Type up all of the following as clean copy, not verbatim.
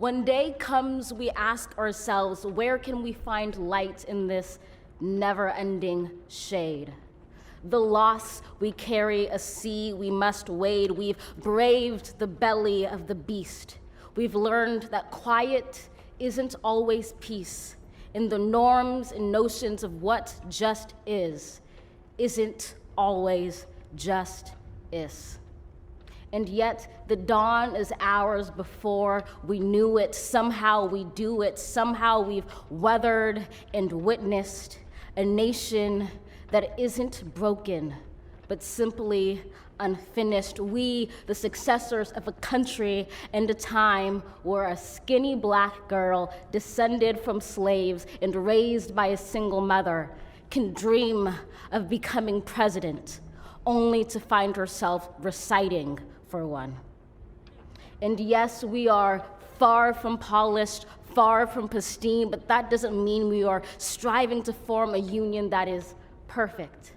When day comes, we ask ourselves, where can we find light in this never-ending shade? The loss we carry, a sea we must wade. We've braved the belly of the beast. We've learned that quiet isn't always peace. In the norms and notions of what just isn't always just is. And yet the dawn is hours before we knew it. Somehow we do it. Somehow we've weathered and witnessed a nation that isn't broken, but simply unfinished. We, the successors of a country and a time where a skinny black girl descended from slaves and raised by a single mother can dream of becoming president, only to find herself reciting for one. And yes, we are far from polished, far from pristine, but that doesn't mean we are striving to form a union that is perfect.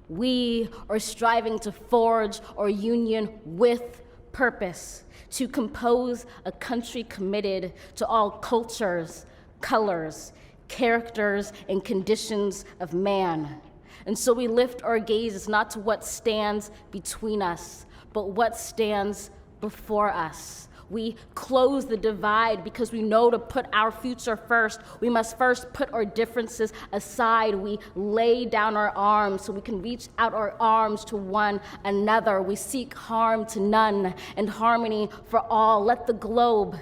We are striving to forge our union with purpose, to compose a country committed to all cultures, colors, characters, and conditions of man. And so we lift our gazes not to what stands between us, but what stands before us. We close the divide because we know to put our future first. We must first put our differences aside. We lay down our arms so we can reach out our arms to one another. We seek harm to none and harmony for all. Let the globe,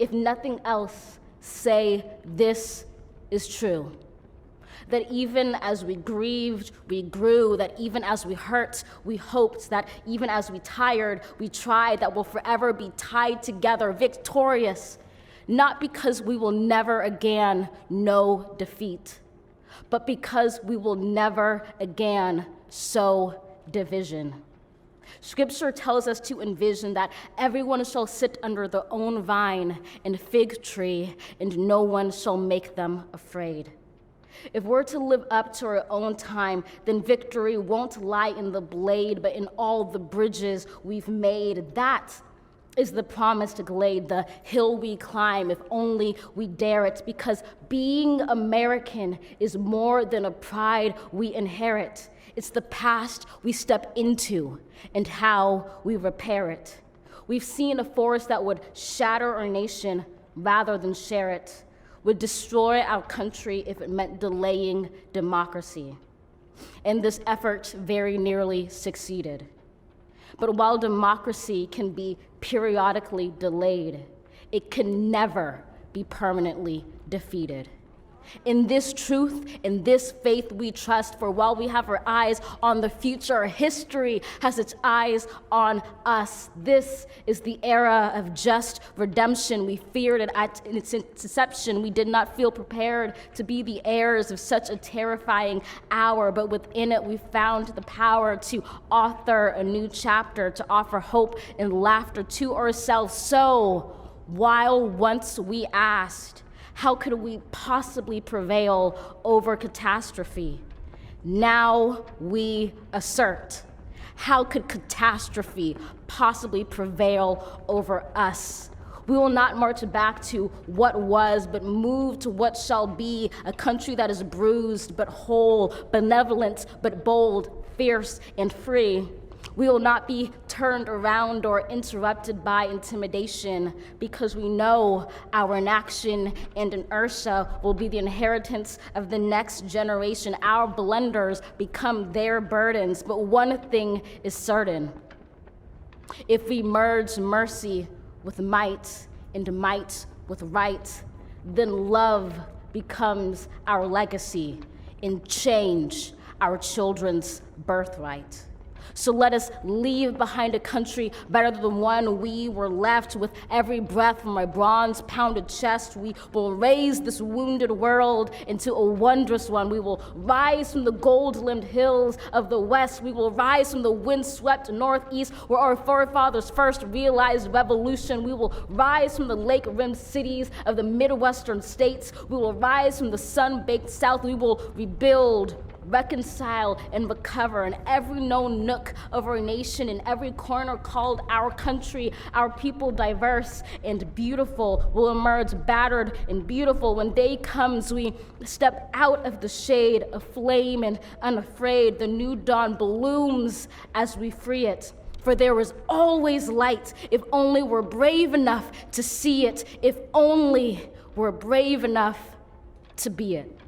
if nothing else, say this is true. That even as we grieved, we grew, that even as we hurt, we hoped, that even as we tired, we tried, that we'll forever be tied together, victorious, not because we will never again know defeat, but because we will never again sow division. Scripture tells us to envision that everyone shall sit under their own vine and fig tree, and no one shall make them afraid. If we're to live up to our own time, then victory won't lie in the blade, but in all the bridges we've made. That is the promised glade, the hill we climb, if only we dare it, because being American is more than a pride we inherit. It's the past we step into and how we repair it. We've seen a force that would shatter our nation rather than share it, would destroy our country if it meant delaying democracy. And this effort very nearly succeeded. But while democracy can be periodically delayed, it can never be permanently defeated. In this truth, in this faith we trust, for while we have our eyes on the future, history has its eyes on us. This is the era of just redemption. We feared it at its inception. We did not feel prepared to be the heirs of such a terrifying hour, but within it we found the power to author a new chapter, to offer hope and laughter to ourselves. So, while once we asked, how could we possibly prevail over catastrophe? Now we assert, how could catastrophe possibly prevail over us? We will not march back to what was, but move to what shall be, a country that is bruised but whole, benevolent but bold, fierce and free. We will not be turned around or interrupted by intimidation, because we know our inaction and inertia will be the inheritance of the next generation. Our blunders become their burdens, but one thing is certain. If we merge mercy with might and might with right, then love becomes our legacy and change our children's birthright. So let us leave behind a country better than the one we were left. With every breath from my bronze-pounded chest, we will raise this wounded world into a wondrous one. We will rise from the gold-limbed hills of the west. We will rise from the wind-swept northeast, where our forefathers first realized revolution. We will rise from the lake-rimmed cities of the Midwestern states. We will rise from the sun-baked south. We will rebuild reconcile and recover in every known nook of our nation, in every corner called our country. Our people, diverse and beautiful, will emerge battered and beautiful. When day comes, we step out of the shade, aflame and unafraid. The new dawn blooms as we free it. For there is always light if only we're brave enough to see it, if only we're brave enough to be it.